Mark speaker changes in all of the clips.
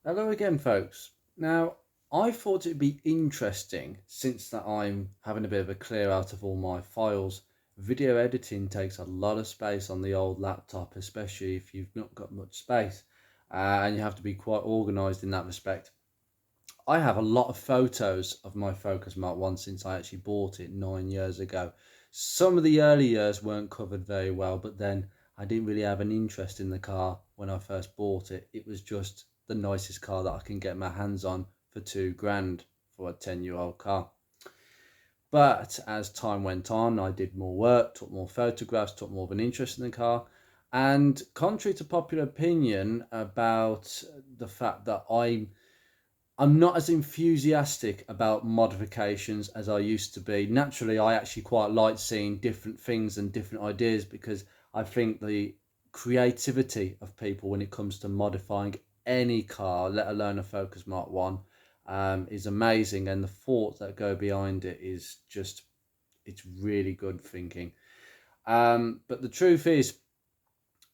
Speaker 1: Hello again, folks. Now, I thought it'd be interesting since that I'm having a bit of a clear out of all my files. Video editing takes a lot of space on the old laptop, especially if you've not got much space, and you have to be quite organized in that respect. I have a lot of photos of my Focus Mark 1 since I actually bought it 9 years ago. Some of the early years weren't covered very well, but then I didn't really have an interest in the car when I first bought it. It was just the nicest car that I can get my hands on for 2 grand for a 10-year-old car. But as time went on, I did more work, took more photographs, took more of an interest in the car. And contrary to popular opinion about the fact that I'm not as enthusiastic about modifications as I used to be. Naturally, I actually quite like seeing different things and different ideas because I think the creativity of people when it comes to modifying any car, let alone a Focus Mark 1, is amazing. And the thought that go behind it is just, it's really good thinking. But the truth is,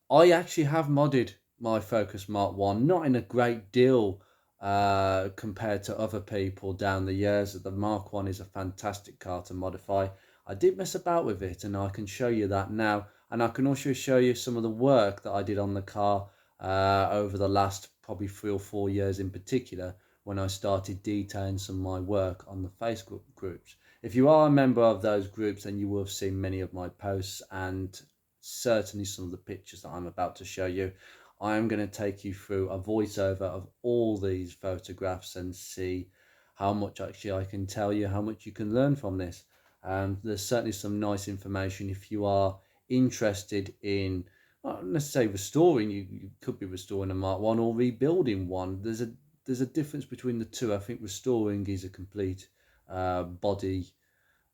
Speaker 1: I actually have modded my Focus Mark 1, not in a great deal compared to other people down the years. The Mark 1 is a fantastic car to modify. I did mess about with it and I can show you that now. And I can also show you some of the work that I did on the car over the last probably 3 or 4 years in particular when I started detailing some of my work on the Facebook groups. If you are a member of those groups, then you will have seen many of my posts and certainly some of the pictures that I'm about to show you. I am going to take you through a voiceover of all these photographs and see how much actually I can tell you, how much you can learn from this. There's certainly some nice information if you are interested in, not necessarily restoring, you could be restoring a Mark 1 or rebuilding one. There's a difference between the two. I think restoring is a complete body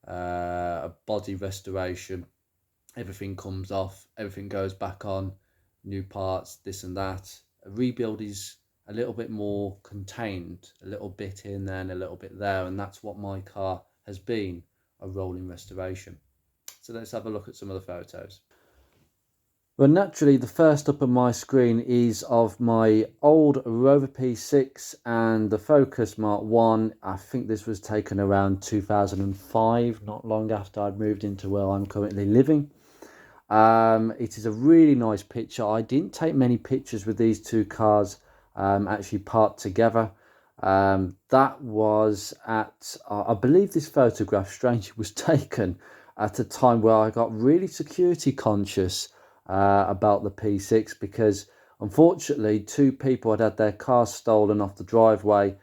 Speaker 1: restoration. Everything comes off, everything goes back on, new parts, this and that. A rebuild is a little bit more contained, a little bit here and there and a little bit there, and that's what my car has been, a rolling restoration. So let's have a look at some of the photos. Well, naturally, the first up on my screen is of my old Rover P6 and the Focus Mark 1. I think this was taken around 2005, not long after I'd moved into where I'm currently living. It is a really nice picture. I didn't take many pictures with these two cars actually parked together. That was at, I believe this photograph, strangely, was taken at a time where I got really security conscious about the P6 because unfortunately 2 people had their cars stolen off the driveway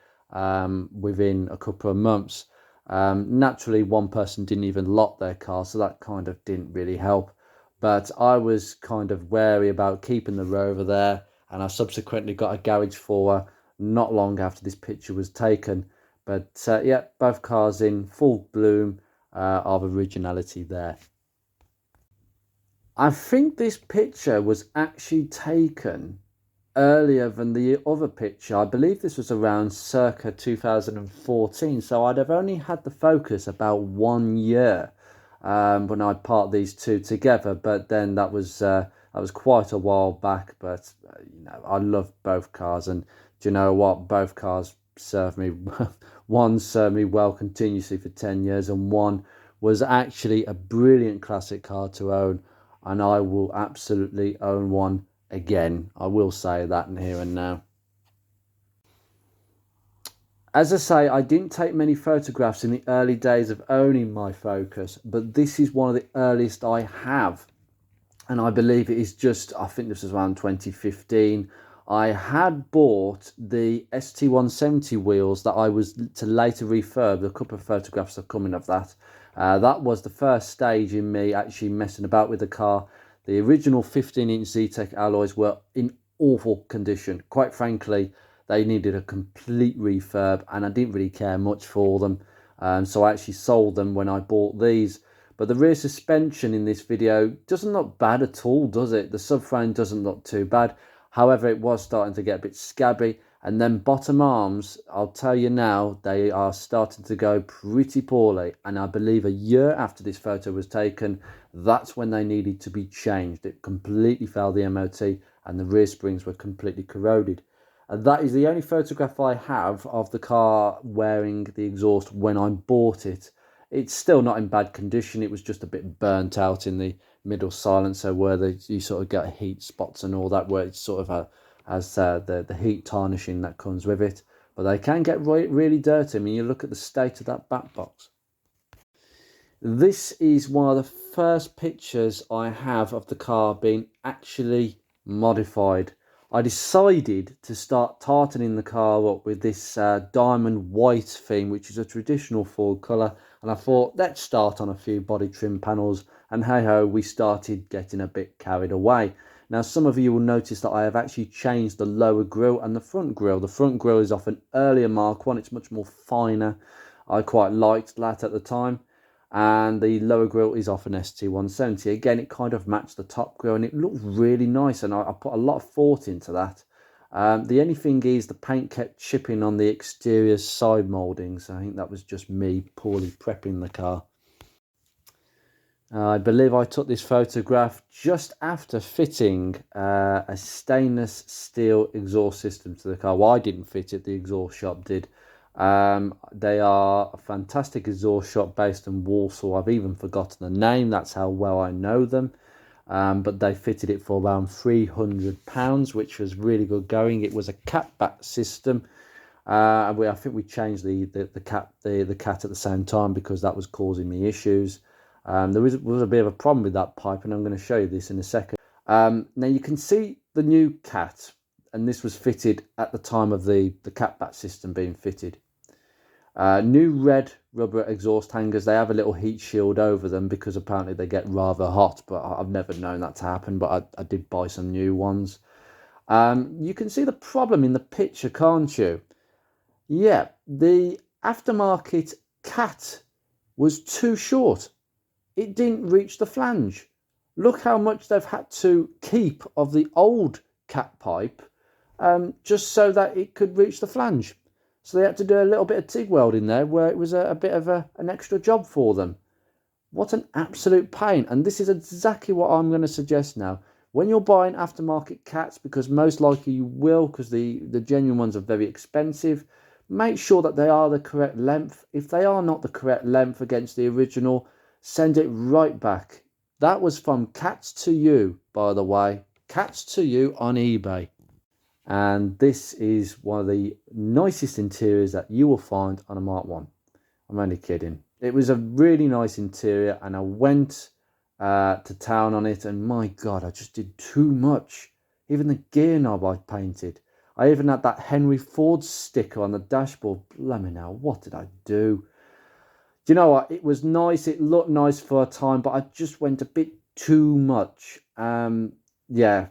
Speaker 1: within a couple of months. Naturally, one person didn't even lock their car, so that kind of didn't really help. But I was kind of wary about keeping the Rover there, and I subsequently got a garage for her not long after this picture was taken. But yeah, both cars in full bloom of originality there. I think this picture was actually taken earlier than the other picture. I believe this was around circa 2014, so I'd have only had the Focus about 1 year when I parked these two together. But then that was quite a while back. But I love both cars, and do you know what? Both cars served me. One served me well continuously for 10 years, and one was actually a brilliant classic car to own, and I will absolutely own one again. I will say that in here and now. As I say, I didn't take many photographs in the early days of owning my Focus, but this is one of the earliest I have. And I believe it is just, I think this was around 2015. I had bought the ST170 wheels that I was to later refurb. A couple of photographs are coming of that. That was the first stage in me actually messing about with the car. The original 15-inch Zetec alloys were in awful condition. Quite frankly, they needed a complete refurb, and I didn't really care much for them. So I actually sold them when I bought these. But the rear suspension in this video doesn't look bad at all, does it? The subframe doesn't look too bad. However, it was starting to get a bit scabby. And then bottom arms, I'll tell you now, they are starting to go pretty poorly. And I believe a year after this photo was taken, that's when they needed to be changed. It completely failed the MOT and the rear springs were completely corroded. That is the only photograph I have of the car wearing the exhaust when I bought it. It's still not in bad condition. It was just a bit burnt out in the middle silencer where you sort of get heat spots and all that, where it sort of has the heat tarnishing that comes with it. But they can get really dirty. I mean, you look at the state of that back box. This is one of the first pictures I have of the car being actually modified. I decided to start tartaning the car up with this diamond white theme, which is a traditional Ford colour, and I thought, let's start on a few body trim panels, and hey ho, we started getting a bit carried away. Now, some of you will notice that I have actually changed the lower grille and the front grille. The front grille is off an earlier Mark 1, it's much more finer. I quite liked that at the time. And the lower grille is off an ST170. Again, it kind of matched the top grille and it looked really nice, and I put a lot of thought into that. The only thing is the paint kept chipping on the exterior side mouldings. I think that was just me poorly prepping the car. I believe I took this photograph just after fitting a stainless steel exhaust system to the car. Well, I didn't fit it, the exhaust shop did. They are a fantastic exhaust shop based in Walsall. I've even forgotten the name, that's how well I know them. But they fitted it for around £300, which was really good going. It was a catback system. I think we changed the cat at the same time because that was causing me issues. There was a bit of a problem with that pipe, and I'm going to show you this in a second. Now you can see the new cat, and this was fitted at the time of the catback system being fitted. New red rubber exhaust hangers. They have a little heat shield over them because apparently they get rather hot, but I've never known that to happen, but I did buy some new ones. You can see the problem in the picture, can't you? Yeah, the aftermarket cat was too short. It didn't reach the flange. Look how much they've had to keep of the old cat pipe just so that it could reach the flange. So they had to do a little bit of TIG welding there where it was a bit of an extra job for them. What an absolute pain. And this is exactly what I'm going to suggest now. When you're buying aftermarket cats, because most likely you will, because the genuine ones are very expensive, make sure that they are the correct length. If they are not the correct length against the original, send it right back. That was from Cats to You, by the way. Cats to You on eBay. And this is one of the nicest interiors that you will find on a Mark 1. I'm only kidding. It was a really nice interior, and I went to town on it, and my God, I just did too much. Even the gear knob I painted. I even had that Henry Ford sticker on the dashboard. Blimey now, what did I do? Do you know what? It was nice. It looked nice for a time, but I just went a bit too much. Yeah,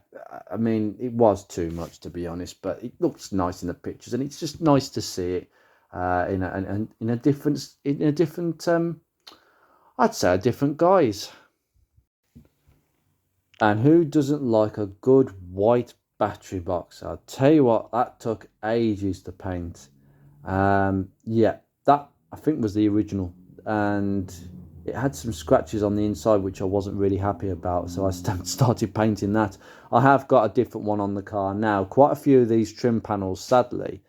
Speaker 1: I mean, it was too much, to be honest, but it looks nice in the pictures, and it's just nice to see it in a different I'd say a different guise. And who doesn't like a good white battery box? I'll tell you what, that took ages to paint. Yeah, that I think was the original, and it had some scratches on the inside which I wasn't really happy about, so I started painting that. I have got a different one on the car now. Quite a few of these trim panels, sadly,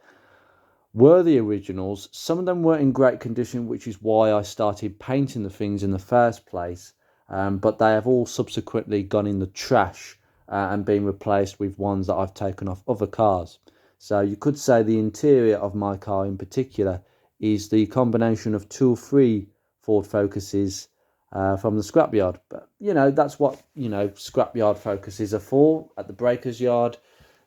Speaker 1: were the originals. Some of them weren't in great condition, which is why I started painting the things in the first place. But they have all subsequently gone in the trash and been replaced with ones that I've taken off other cars. So you could say the interior of my car in particular is the combination of 2 or 3 Ford Focuses from the scrapyard. But, you know, that's what, scrapyard Focuses are for. At the breaker's yard,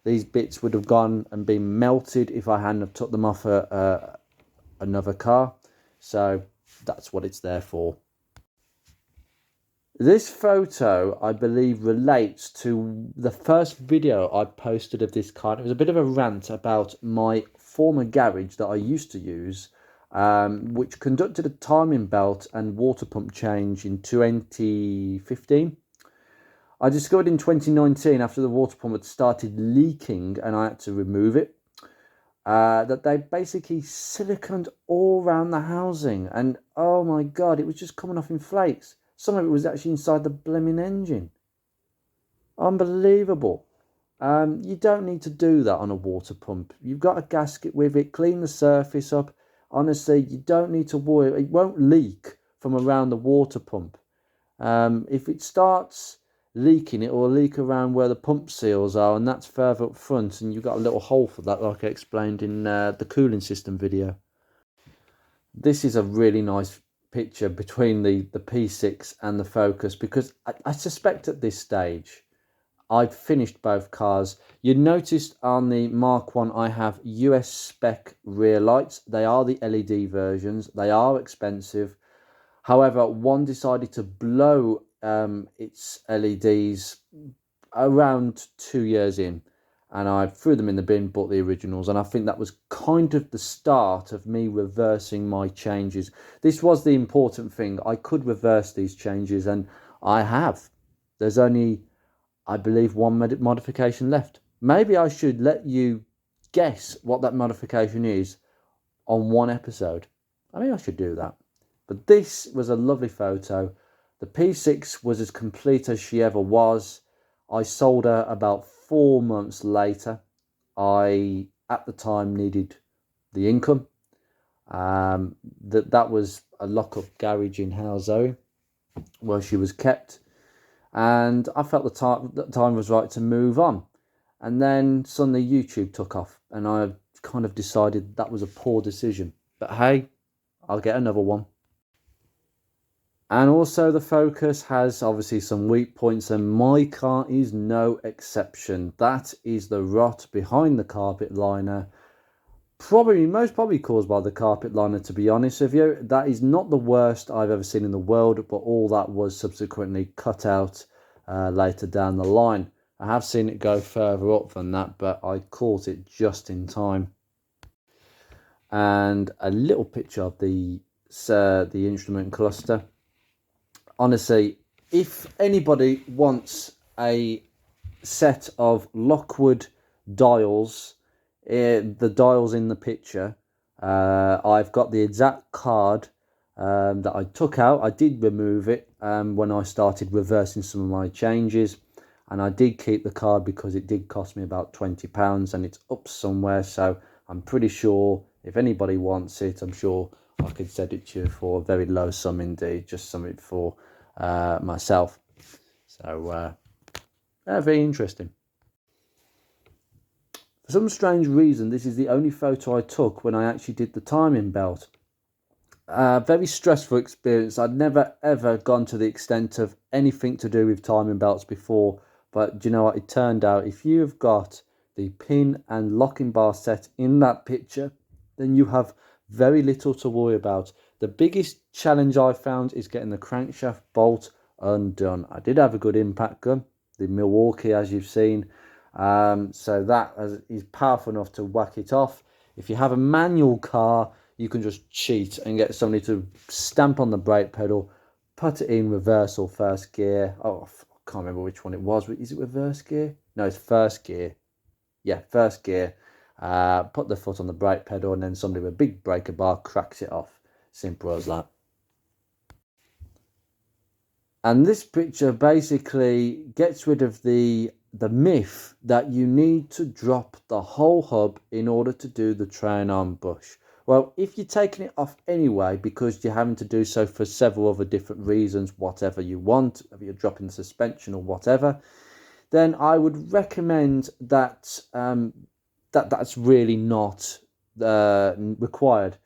Speaker 1: these bits would have gone and been melted if I hadn't have took them off another car. So that's what it's there for. This photo, I believe, relates to the first video I posted of this car. It was a bit of a rant about my former garage that I used to use, which conducted a timing belt and water pump change in 2015. I discovered in 2019, after the water pump had started leaking and I had to remove it, that they basically siliconed all around the housing. And oh my God, it was just coming off in flakes. Some of it was actually inside the blimmin' engine. Unbelievable. You don't need to do that on a water pump. You've got a gasket with it, clean the surface up. Honestly, you don't need to worry. It won't leak from around the water pump. If it starts leaking, it will leak around where the pump seals are, and that's further up front, and you've got a little hole for that, like I explained in the cooling system video. This is a really nice picture between the P6 and the Focus, because I suspect at this stage I'd finished both cars. You noticed on the Mark 1 I have US spec rear lights. They are the LED versions. They are expensive. However, one decided to blow its LEDs around 2 years in, and I threw them in the bin, bought the originals, and I think that was kind of the start of me reversing my changes. This was the important thing. I could reverse these changes, and I have. There's only, I believe, one modification left. Maybe I should let you guess what that modification is on one episode. I mean, I should do that. But this was a lovely photo. The P6 was as complete as she ever was. I sold her about 4 months later. I, at the time, needed the income. That was a lock-up garage in Halesowen where she was kept. And I felt the time was right to move on. And then suddenly YouTube took off, and I kind of decided that was a poor decision. But hey, I'll get another one. And also the Focus has obviously some weak points, and my car is no exception. That is the rot behind the carpet liner. Most probably caused by the carpet liner, to be honest with you. That is not the worst I've ever seen in the world, but all that was subsequently cut out later down the line. I have seen it go further up than that, but I caught it just in time. And a little picture of the instrument cluster. Honestly, if anybody wants a set of Lockwood dials, the dials in the picture, I've got the exact card that I took out. I did remove it when I started reversing some of my changes, and I did keep the card because it did cost me about £20, and it's up somewhere, so I'm pretty sure if anybody wants it, I'm sure I could send it to you for a very low sum indeed, just something for myself. So very interesting. For some strange reason, this is the only photo I took when I actually did the timing belt. Very stressful experience. I'd never ever gone to the extent of anything to do with timing belts before, but do you know what? It turned out if you've got the pin and locking bar set in that picture, then you have very little to worry about. The biggest challenge I found is getting the crankshaft bolt undone. I did have a good impact gun, the Milwaukee, as you've seen, so that is powerful enough to whack it off. If you have a manual car, you can just cheat and get somebody to stamp on the brake pedal, put it in reverse or first gear. Oh, I can't remember which one it was. Is it reverse gear? No, it's first gear. Yeah, first gear. Put the foot on the brake pedal, and then somebody with a big breaker bar cracks it off. Simple as that. And this picture basically gets rid of the myth that you need to drop the whole hub in order to do the train arm bush. Well, if you're taking it off anyway because you're having to do so for several other different reasons, whatever you want, if you're dropping the suspension or whatever, then I would recommend that that's really not required.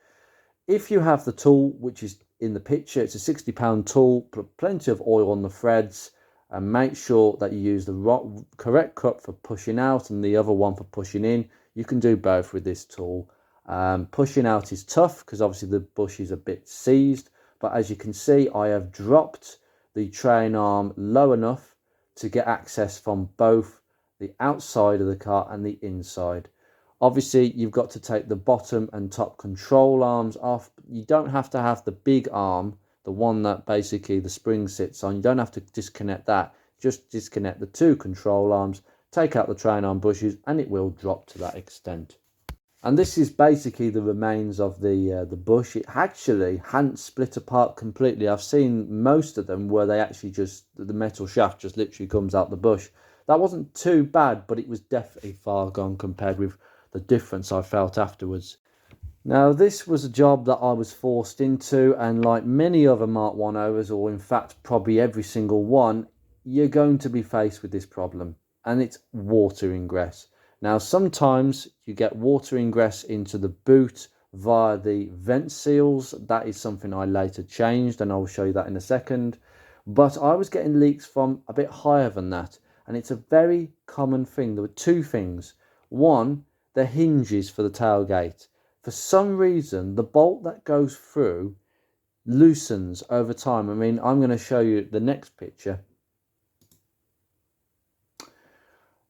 Speaker 1: If you have the tool, which is in the picture, it's a £60 tool, put plenty of oil on the threads, and make sure that you use the correct cup for pushing out and the other one for pushing in. You can do both with this tool. Pushing out is tough because obviously the bush is a bit seized, but as you can see, I have dropped the train arm low enough to get access from both the outside of the car and the inside. Obviously, you've got to take the bottom and top control arms off. You don't have to have the big arm, the one that basically the spring sits on. You don't have to disconnect that. Just disconnect the two control arms, take out the train arm bushes, and it will drop to that extent. And this is basically the remains of the bush. It actually hadn't split apart completely. I've seen most of them where they actually just, the metal shaft just literally comes out the bush. that wasn't too bad, but it was definitely far gone compared with the difference I felt afterwards. Now, this was a job that I was forced into, and like many other Mark 1 or in fact probably every single one, you're going to be faced with this problem, and it's water ingress. Now, sometimes you get water ingress into the boot via the vent seals. That is something I later changed, and I'll show you that in a second. But I was getting leaks from a bit higher than that, and it's a very common thing. There were two things. One, the hinges for the tailgate. For some reason, the bolt that goes through loosens over time. I mean, I'm going to show you the next picture.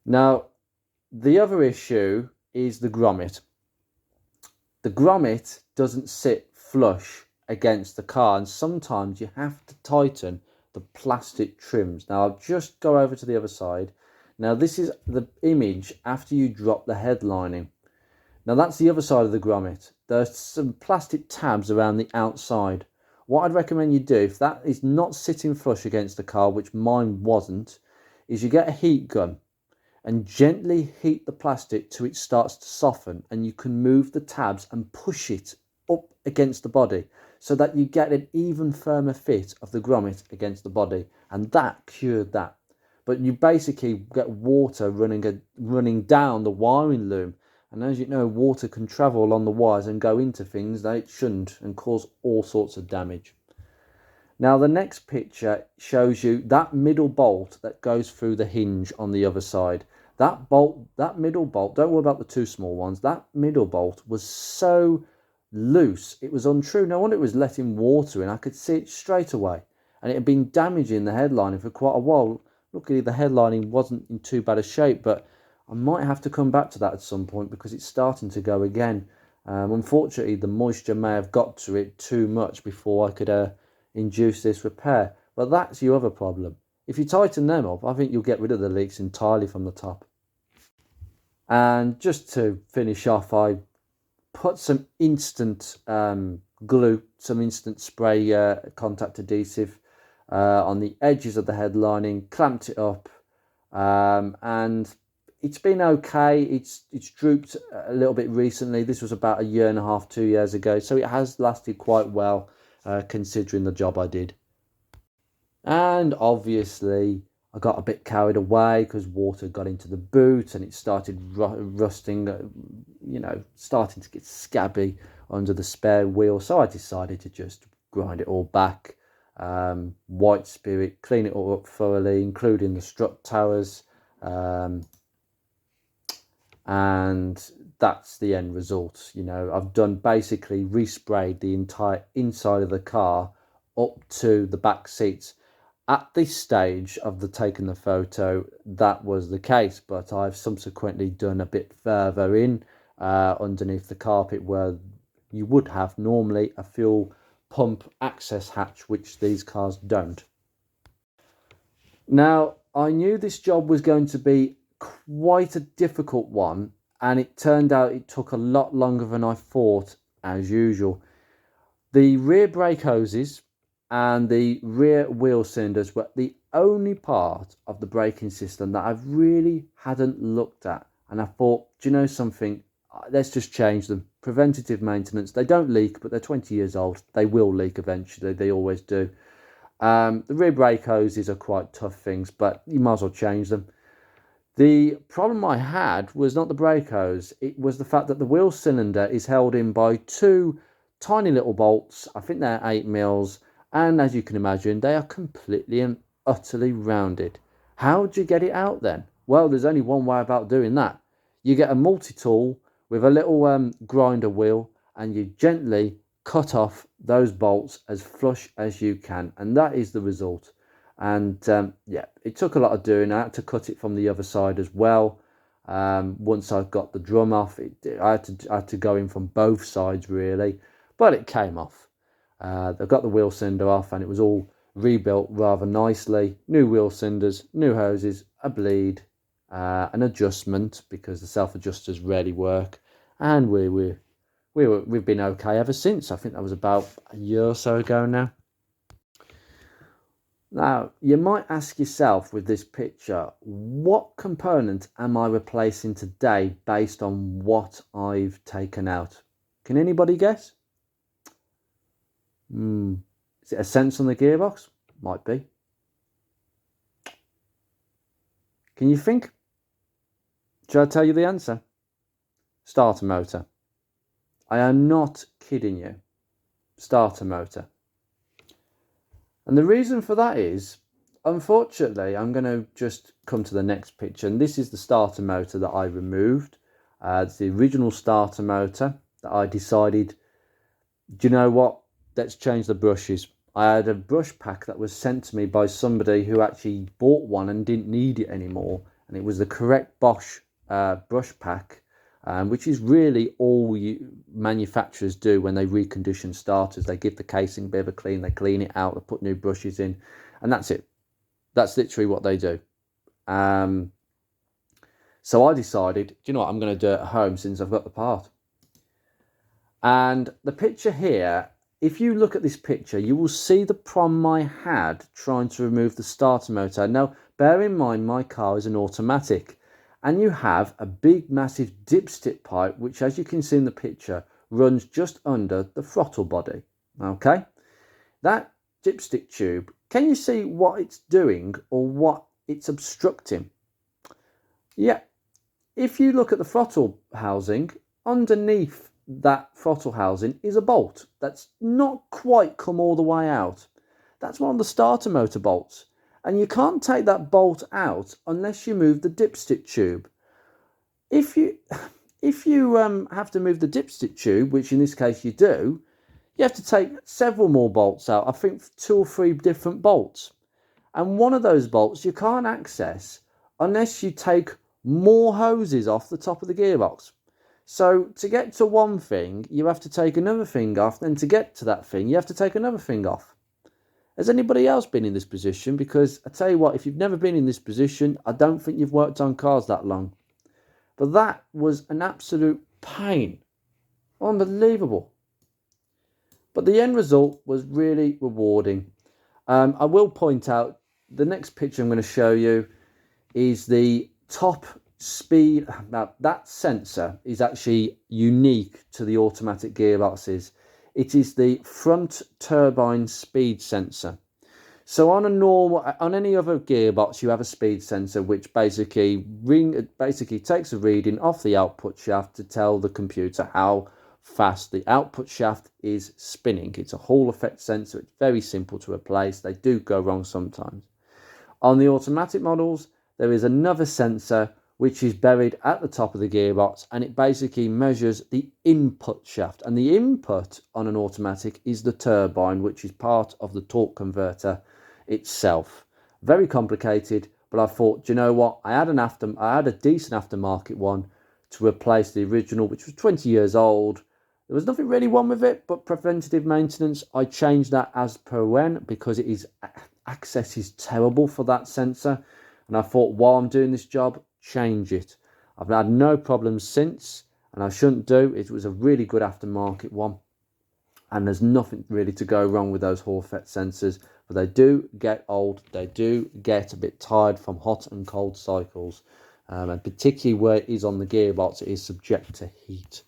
Speaker 1: Now, the other issue is the grommet. The grommet doesn't sit flush against the car, and sometimes you have to tighten the plastic trims. Now, I'll just go over to the other side. Now, this is the image after you drop the headlining. Now, that's the other side of the grommet. There's some plastic tabs around the outside. What I'd recommend you do, if that is not sitting flush against the car, which mine wasn't, is you get a heat gun and gently heat the plastic till it starts to soften, and you can move the tabs and push it up against the body so that you get an even firmer fit of the grommet against the body, and that cured that. But you basically get water running down the wiring loom, and as you know, water can travel along the wires and go into things that it shouldn't and cause all sorts of damage. Now, the next picture shows you that middle bolt that goes through the hinge on the other side. That middle bolt, don't worry about the two small ones, that middle bolt was so loose, it was untrue. No wonder it was letting water in. I could see it straight away. And it had been damaging the headlining for quite a while. Luckily, the headlining wasn't in too bad a shape, but I might have to come back to that at some point because it's starting to go again. Unfortunately, the moisture may have got to it too much before I could induce this repair. But that's your other problem. If you tighten them up, I think you'll get rid of the leaks entirely from the top. And just to finish off, I put some instant glue, some instant spray contact adhesive on the edges of the headlining, clamped it up, and it's been okay. It's drooped a little bit recently. This was about 1.5 years, 2 years ago, so it has lasted quite well considering the job I did. And obviously I got a bit carried away because water got into the boot and it started rusting, starting to get scabby under the spare wheel. So I decided to just grind it all back, white spirit, clean it all up thoroughly, including the strut towers, and that's the end result. I've done basically resprayed the entire inside of the car up to the back seats. At this stage of taking the photo, that was the case, but I've subsequently done a bit further in underneath the carpet where you would have normally a fuel pump access hatch, which these cars don't. Now, I knew this job was going to be quite a difficult one, and it turned out it took a lot longer than I thought, as usual. The rear brake hoses and the rear wheel cylinders were the only part of the braking system that I really hadn't looked at. And I thought, do you know something? Let's just change them. Preventative maintenance. They don't leak, but they're 20 years old. They will leak eventually. They always do. The rear brake hoses are quite tough things, but you might as well change them. The problem I had was not the brake hose. It was the fact that the wheel cylinder is held in by two tiny little bolts. I think they're 8mm. And as you can imagine, they are completely and utterly rounded. How do you get it out then? Well, there's only one way about doing that. You get a multi-tool with a little grinder wheel, and you gently cut off those bolts as flush as you can. And that is the result. And yeah, it took a lot of doing. I had to cut it from the other side as well. Once I got the drum off, I had to go in from both sides really, but it came off. They got the wheel cylinder off and it was all rebuilt rather nicely. New wheel cylinders, new hoses, a bleed, an adjustment because the self-adjusters rarely work, and we've been okay ever since. I think that was about a year or so ago now. Now, you might ask yourself with this picture, what component am I replacing today based on what I've taken out? Can anybody guess? Is it a sensor on the gearbox? Might be. Can you think? Shall I tell you the answer? Starter motor. I am not kidding you. Starter motor. And the reason for that is, unfortunately, I'm going to just come to the next picture. And this is the starter motor that I removed. It's the original starter motor that I decided, do you know what? Let's change the brushes. I had a brush pack that was sent to me by somebody who actually bought one and didn't need it anymore. And it was the correct Bosch brush pack, which is really all manufacturers do when they recondition starters. They give the casing a bit of a clean, they clean it out, they put new brushes in, and that's it. That's literally what they do. So I decided, do you know what, I'm going to do it at home since I've got the part. And the picture here, if you look at this picture, you will see the problem I had trying to remove the starter motor. Now, bear in mind, my car is an automatic, and you have a big, massive dipstick pipe, which, as you can see in the picture, runs just under the throttle body. Okay? That dipstick tube, can you see what it's doing or what it's obstructing? Yeah. If you look at the throttle housing, underneath that throttle housing is a bolt that's not quite come all the way out. That's one of the starter motor bolts, and you can't take that bolt out unless you move the dipstick tube. If you have to move the dipstick tube, which in this case you do, you have to take several more bolts out. I think 2 or 3 different bolts, and one of those bolts you can't access unless you take more hoses off the top of the gearbox. So to get to one thing, you have to take another thing off. Then to get to that thing, you have to take another thing off. Has anybody else been in this position? Because I tell you what, if you've never been in this position, I don't think you've worked on cars that long. But that was an absolute pain. Unbelievable. But the end result was really rewarding. I will point out, the next picture I'm going to show you is the top speed. Now, that sensor is actually unique to the automatic gearboxes. It is the front turbine speed sensor. So on any other gearbox, you have a speed sensor which basically takes a reading off the output shaft to tell the computer how fast the output shaft is spinning. It's a Hall effect sensor. It's very simple to replace. They do go wrong sometimes. On the automatic models, there is another sensor which is buried at the top of the gearbox, and it basically measures the input shaft. And the input on an automatic is the turbine, which is part of the torque converter itself. Very complicated, but I thought, do you know what? I had a decent aftermarket one to replace the original, which was 20 years old. There was nothing really wrong with it, but preventative maintenance, I changed that as per when, because access is terrible for that sensor. And I thought, while I'm doing this job, change it. I've had no problems since, and I shouldn't do. It was a really good aftermarket one, and there's nothing really to go wrong with those Hall effect sensors, but they do get old. They do get a bit tired from hot and cold cycles, and particularly where it is on the gearbox, it is subject to heat.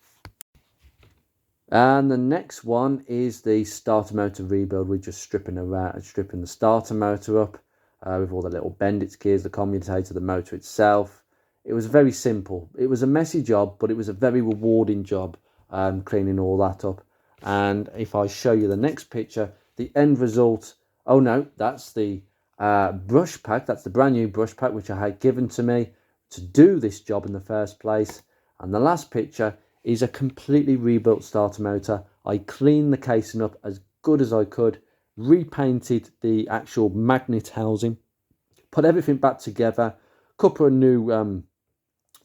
Speaker 1: And the next one is the starter motor rebuild. We're just stripping the starter motor up with all the little bendix gears, the commutator, the motor itself. It was very simple. It was a messy job, but it was a very rewarding job, cleaning all that up. And if I show you the next picture, the end result, oh no, that's the brush pack. That's the brand new brush pack, which I had given to me to do this job in the first place. And the last picture is a completely rebuilt starter motor. I cleaned the casing up as good as I could, repainted the actual magnet housing, put everything back together, couple of new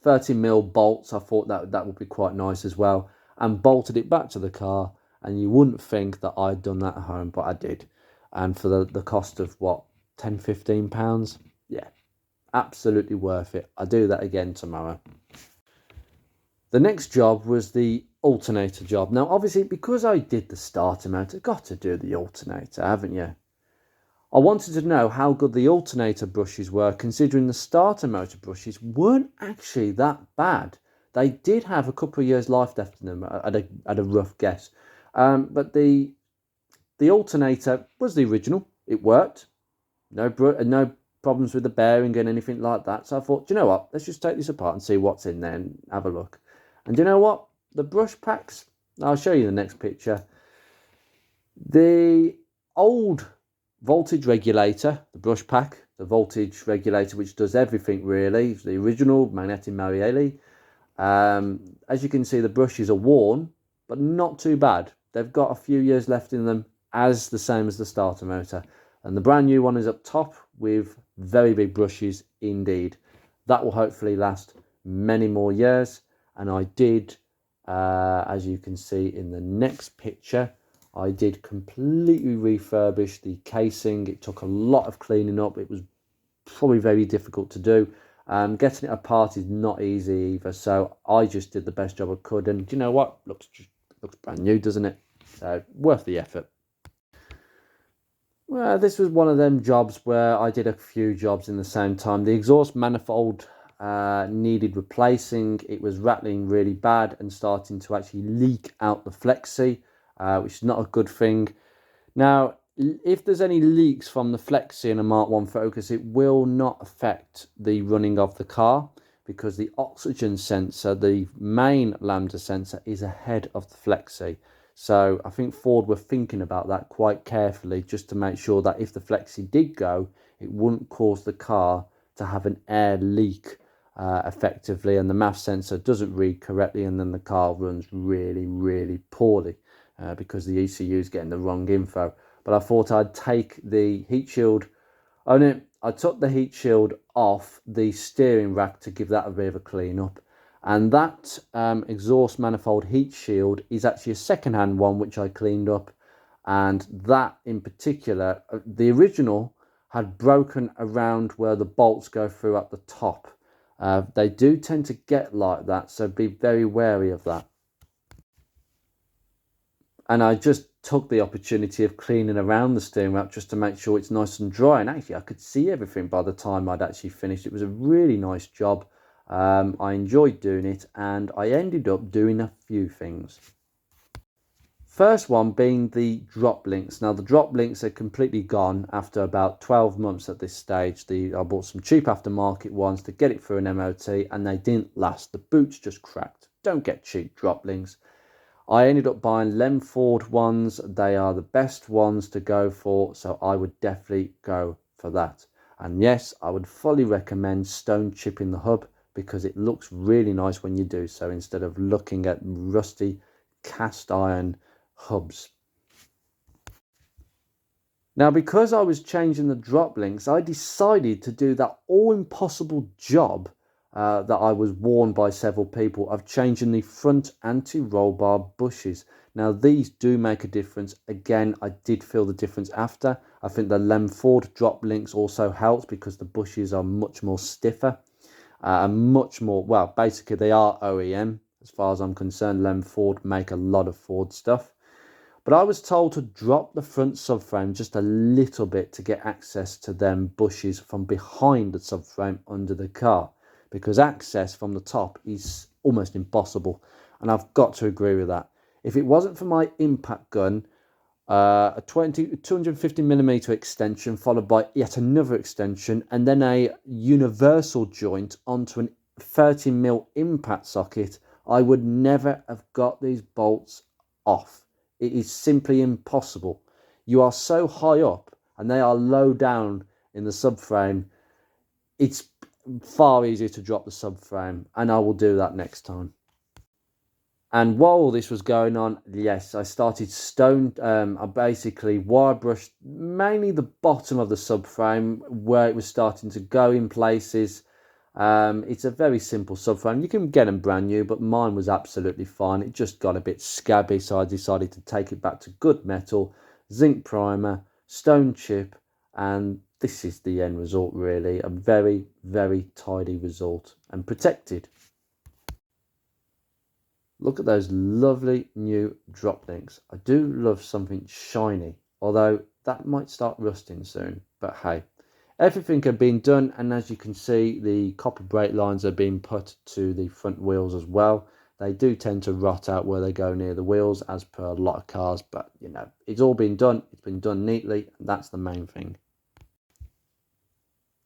Speaker 1: 13mm bolts. I thought that would be quite nice as well, and bolted it back to the car. And you wouldn't think that I'd done that at home, but I did. And for the cost of what, £10-15? Yeah, absolutely worth it. I'll do that again tomorrow. The next job was the alternator job. Now, obviously, because I did the starter motor, got to do the alternator, haven't you? I wanted to know how good the alternator brushes were, considering the starter motor brushes weren't actually that bad. They did have a couple of years life left in them at a rough guess. But the alternator was the original. It worked. No problems with the bearing and anything like that. So I thought, do you know what? Let's just take this apart and see what's in there and have a look. And do you know what? The brush packs, I'll show you the next picture. The old voltage regulator, the brush pack, the voltage regulator, which does everything really, the original Magneti Marielli. As you can see, the brushes are worn, but not too bad. They've got a few years left in them, as the same as the starter motor. And the brand new one is up top with very big brushes indeed. That will hopefully last many more years. And I did, as you can see in the next picture, I did completely refurbish the casing. It took a lot of cleaning up. It was probably very difficult to do. Getting it apart is not easy either. So I just did the best job I could. And do you know what? Looks brand new, doesn't it? So worth the effort. Well, this was one of them jobs where I did a few jobs in the same time. The exhaust manifold needed replacing. It was rattling really bad and starting to actually leak out the flexi, which is not a good thing. Now, if there's any leaks from the flexi in a Mark 1 Focus, it will not affect the running of the car because the oxygen sensor, the main lambda sensor, is ahead of the flexi. So I think Ford were thinking about that quite carefully just to make sure that if the flexi did go, it wouldn't cause the car to have an air leak effectively, and the MAF sensor doesn't read correctly, and then the car runs really, really poorly because the ECU is getting the wrong info. But I thought I'd take the heat shield. Oh no, I took the heat shield off the steering rack to give that a bit of a clean up. And that exhaust manifold heat shield is actually a second-hand one which I cleaned up. And that in particular, the original had broken around where the bolts go through at the top. They do tend to get like that, so be very wary of that. And I just took the opportunity of cleaning around the steering rack just to make sure it's nice and dry. And actually I could see everything by the time I'd actually finished. It was a really nice job. I enjoyed doing it, and I ended up doing a few things. First one being the drop links. Now the drop links are completely gone after about 12 months at this stage. I bought some cheap aftermarket ones to get it through an MOT, and they didn't last. The boots just cracked. Don't get cheap drop links. I ended up buying Lem Ford ones. They are the best ones to go for, so I would definitely go for that. And yes, I would fully recommend stone chipping the hub because it looks really nice when you do so instead of looking at rusty cast iron hubs. Now, because I was changing the drop links, I decided to do that all impossible job that I was warned by several people of changing the front anti-roll bar bushes. Now, these do make a difference. Again, I did feel the difference after. I think the Lem Ford drop links also helps because the bushes are much more stiffer and much more, well, basically they are OEM as far as I'm concerned. Lem Ford make a lot of Ford stuff. But I was told to drop the front subframe just a little bit to get access to them bushes from behind the subframe under the car, because access from the top is almost impossible. And I've got to agree with that. If it wasn't for my impact gun, a 250mm extension followed by yet another extension and then a universal joint onto an 30mm impact socket, I would never have got these bolts off. It is simply impossible. You are so high up and they are low down in the subframe. It's far easier to drop the subframe, and I will do that next time. And while all this was going on, yes, I started I basically wire brushed mainly the bottom of the subframe where it was starting to go in places. It's a very simple subframe. You can get them brand new, but mine was absolutely fine. It just got a bit scabby, so I decided to take it back to good metal, zinc primer, stone chip, and this is the end result really. A very, very tidy result and protected. Look at those lovely new drop links. I do love something shiny although that might start rusting soon, but hey. Everything had been done, and as you can see, the copper brake lines are being put to the front wheels as well. They do tend to rot out where they go near the wheels, as per a lot of cars, but you know, it's all been done. It's been done neatly, and that's the main thing.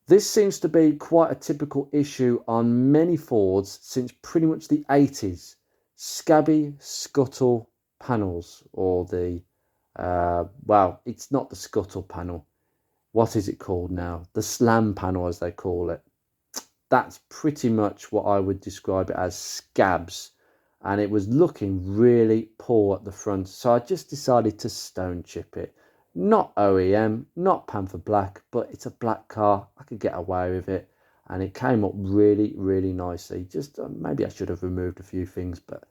Speaker 1: This seems to be quite a typical issue on many Fords since pretty much the 80s. Scabby scuttle panels, or the, well, it's not the scuttle panel. What is it called now? The slam panel, as they call it. That's pretty much what I would describe it as, scabs. And it was looking really poor at the front, so I just decided to stone chip it. Not OEM, not Panther Black, but it's a black car. I could get away with it, and it came up really, really nicely. Just maybe I should have removed a few things, but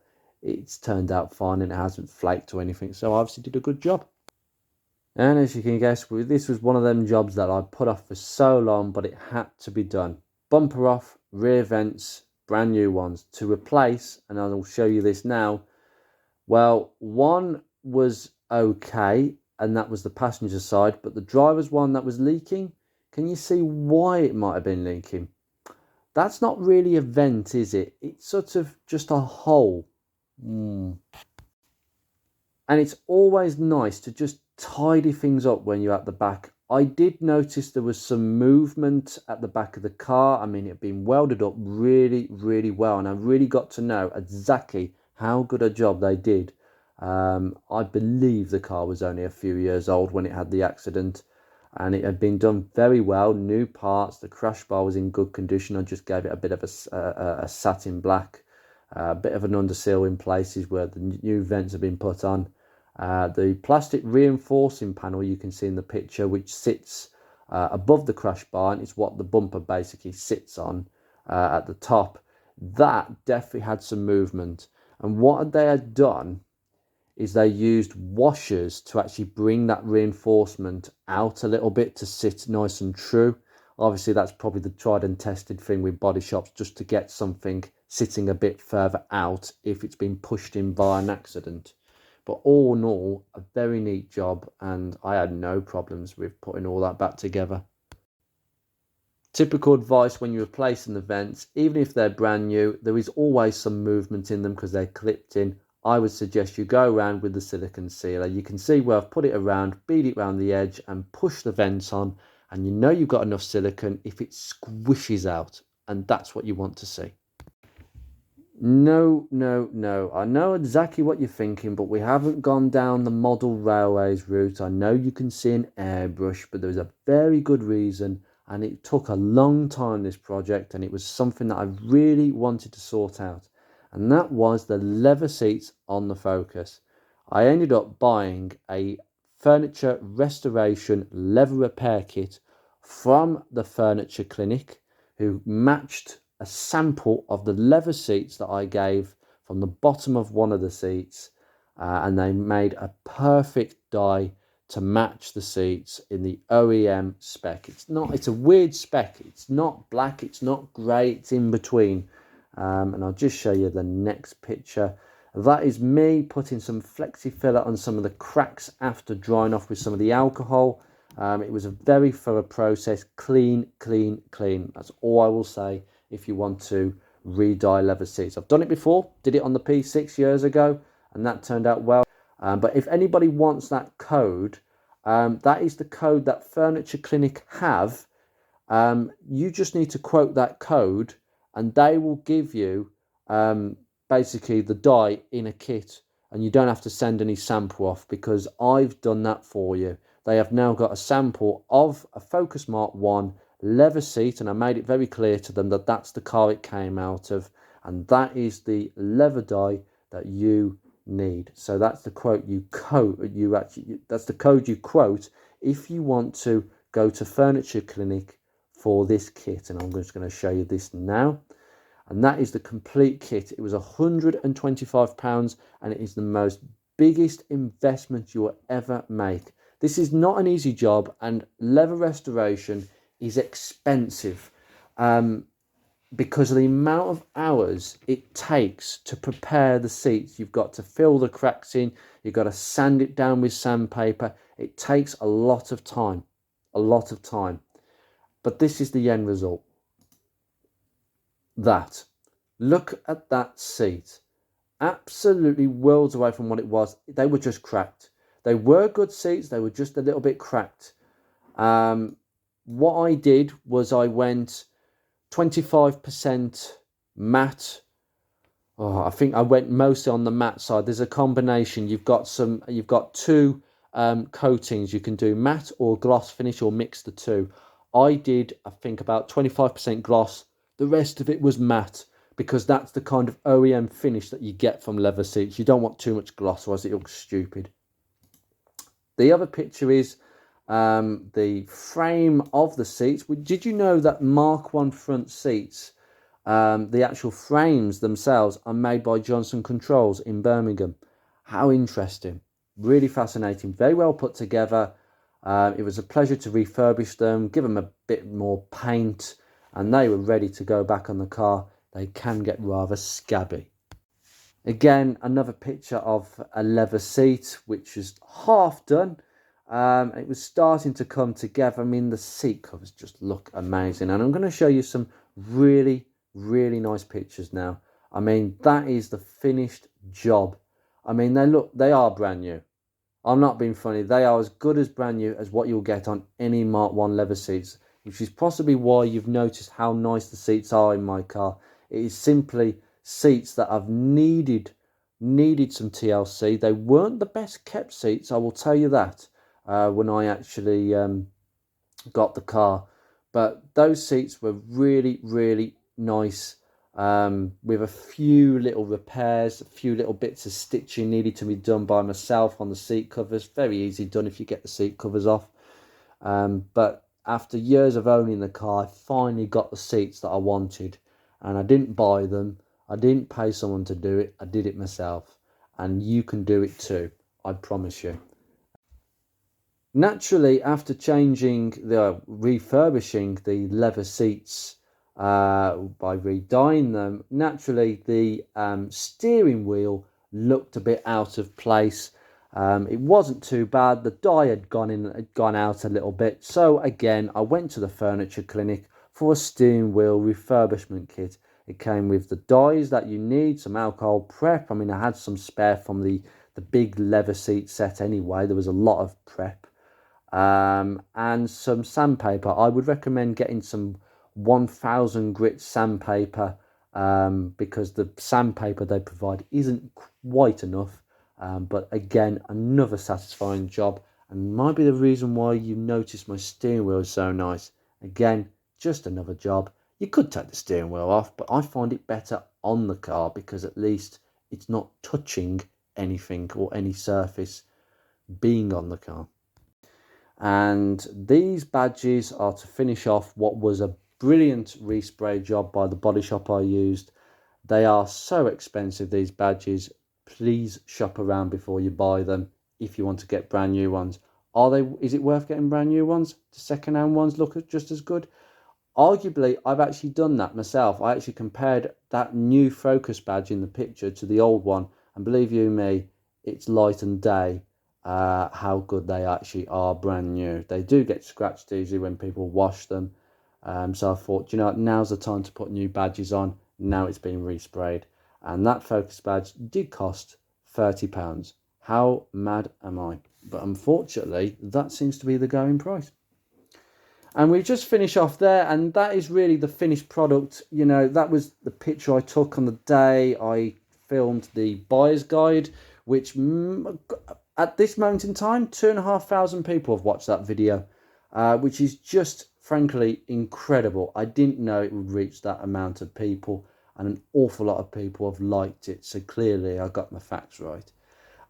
Speaker 1: it's turned out fine and it hasn't flaked or anything, so I obviously did a good job. And as you can guess, this was one of them jobs that I put off for so long, but it had to be done. Bumper off, rear vents, brand new ones to replace, and I will show you this now. Well, one was okay, and that was the passenger side, but the driver's one that was leaking, can you see why it might have been leaking? That's not really a vent, is it? It's sort of just a hole. And it's always nice to just tidy things up when you're at the back. I did notice there was some movement at the back of the car. I mean, it had been welded up really, really well, and I really got to know exactly how good a job they did. I believe the car was only a few years old when it had the accident, and it had been done very well. New parts, the crash bar was in good condition. I just gave it a bit of a satin black, a bit of an underseal in places where the new vents have been put on. The plastic reinforcing panel you can see in the picture, which sits above the crash bar, and it's what the bumper basically sits on at the top. That definitely had some movement, and what they had done is they used washers to actually bring that reinforcement out a little bit to sit nice and true. Obviously, that's probably the tried and tested thing with body shops, just to get something sitting a bit further out if it's been pushed in by an accident. But all in all, a very neat job, and I had no problems with putting all that back together. Typical advice when you're replacing the vents, even if they're brand new, there is always some movement in them because they're clipped in. I would suggest you go around with the silicone sealer. You can see where I've put it around, beat it around the edge and push the vents on, and you know you've got enough silicone if it squishes out, and that's what you want to see. No, no, no. I know exactly what you're thinking, but we haven't gone down the model railways route. I know you can see an airbrush, but there's a very good reason, and it took a long time, this project, and it was something that I really wanted to sort out, and that was the leather seats on the Focus. I ended up buying a furniture restoration leather repair kit from the furniture clinic, who matched a sample of the leather seats that I gave from the bottom of one of the seats, and they made a perfect die to match the seats in the OEM spec. It's a weird spec. It's not black, it's not grey, it's in between. And I'll just show you the next picture. That is me putting some flexi filler on some of the cracks after drying off with some of the alcohol. It was a very thorough process. Clean, clean, clean. That's all I will say if you want to re-dye leather seats. I've done it before, did it on the P6 years ago, and that turned out well. But if anybody wants that code, that is the code that Furniture Clinic have. You just need to quote that code, and they will give you basically the dye in a kit, and you don't have to send any sample off, because I've done that for you. They have now got a sample of a Focus Mark 1 leather seat, and I made it very clear to them that that's the car it came out of, and that is the leather dye that you need. So that's the quote that's the code you quote if you want to go to Furniture Clinic for this kit. And I'm just going to show you this now, and that is the complete kit. It was £125, and it is the most biggest investment you will ever make. This is not an easy job, and leather restoration is expensive. because of the amount of hours it takes to prepare the seats. You've got to fill the cracks in, you've got to sand it down with sandpaper. It takes a lot of time, a lot of time. But this is the end result. That. Look at that seat. Absolutely worlds away from what it was. They were just cracked. They were good seats, they were just a little bit cracked. What I did was I went 25% matte. Oh, I think I went mostly on the matte side. There's a combination. You've got two coatings. You can do matte or gloss finish or mix the two. I did, I think, about 25% gloss. The rest of it was matte, because that's the kind of OEM finish that you get from leather seats. You don't want too much gloss, or else it looks stupid. The other picture is the frame of the seats. Did you know that Mark 1 front seats, the actual frames themselves, are made by Johnson Controls in Birmingham? How interesting. Really fascinating. Very well put together. It was a pleasure to refurbish them, give them a bit more paint, and they were ready to go back on the car. They can get rather scabby. Again, another picture of a leather seat, which is half done. It was starting to come together. I mean, the seat covers just look amazing. And I'm going to show you some really, really nice pictures now. I mean, that is the finished job. I mean, they are brand new. I'm not being funny. They are as good as brand new as what you'll get on any Mark 1 leather seats, which is possibly why you've noticed how nice the seats are in my car. It is simply seats that have needed some TLC. They weren't the best kept seats, I will tell you that, when I actually got the car. But those seats were really, really nice, with a few little repairs, a few little bits of stitching needed to be done by myself on the seat covers. Very easy done if you get the seat covers off. But after years of owning the car, I finally got the seats that I wanted. And I didn't buy them. I didn't pay someone to do it. I did it myself. And you can do it too, I promise you. Naturally, after refurbishing the leather seats by redying them, naturally the steering wheel looked a bit out of place. It wasn't too bad. The dye had gone out a little bit. So again, I went to the furniture clinic for a steering wheel refurbishment kit. It came with the dyes that you need, some alcohol prep. I mean, I had some spare from the big leather seat set anyway. There was a lot of prep. And some sandpaper. I would recommend getting some 1000 grit sandpaper, because the sandpaper they provide isn't quite enough. But again, another satisfying job, and might be the reason why you notice my steering wheel is so nice. Again, just another job. You could take the steering wheel off, but I find it better on the car, because at least it's not touching anything or any surface being on the car. And these badges are to finish off what was a brilliant respray job by the body shop I used. They are so expensive, these badges. Please shop around before you buy them if you want to get brand new ones. Is it worth getting brand new ones? The second-hand ones look just as good? Arguably, I've actually done that myself. I actually compared that new Focus badge in the picture to the old one, and believe you me, it's light and day how good they actually are brand new. They do get scratched easily when people wash them. So I thought, now's the time to put new badges on. Now it's been resprayed. And that Focus badge did cost £30. How mad am I? But unfortunately, that seems to be the going price. And we just finish off there, and that is really the finished product. That was the picture I took on the day I filmed the buyer's guide, which at this moment in time, 2,500 people have watched that video, which is just frankly incredible. I didn't know it would reach that amount of people, and an awful lot of people have liked it. So clearly I got my facts right.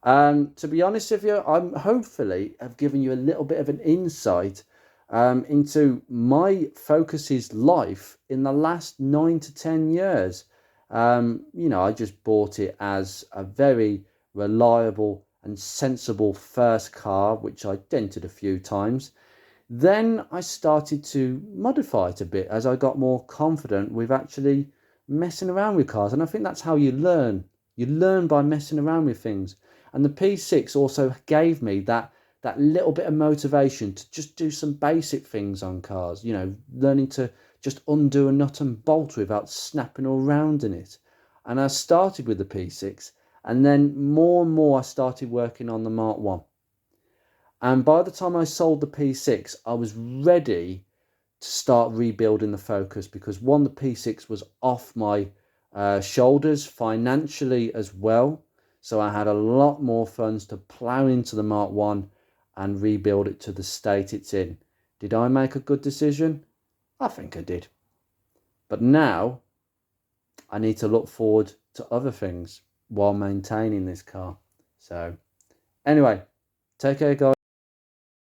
Speaker 1: To be honest with you, I'm hopefully have given you a little bit of an insight into my Focuses life in the last 9 to 10 years. I just bought it as a very reliable and sensible first car, which I dented a few times. Then I started to modify it a bit as I got more confident with actually messing around with cars. And I think that's how you learn. You learn by messing around with things. And the P6 also gave me that little bit of motivation to just do some basic things on cars, you know, learning to just undo a nut and bolt without snapping all round in it. And I started with the P6, and then more and more I started working on the Mark 1. And by the time I sold the P6, I was ready to start rebuilding the Focus, because one, the P6 was off my shoulders financially as well. So I had a lot more funds to plow into the Mark 1 and rebuild it to the state it's in. Did I make a good decision? I think I did. But now I need to look forward to other things while maintaining this car. So anyway, take care, guys.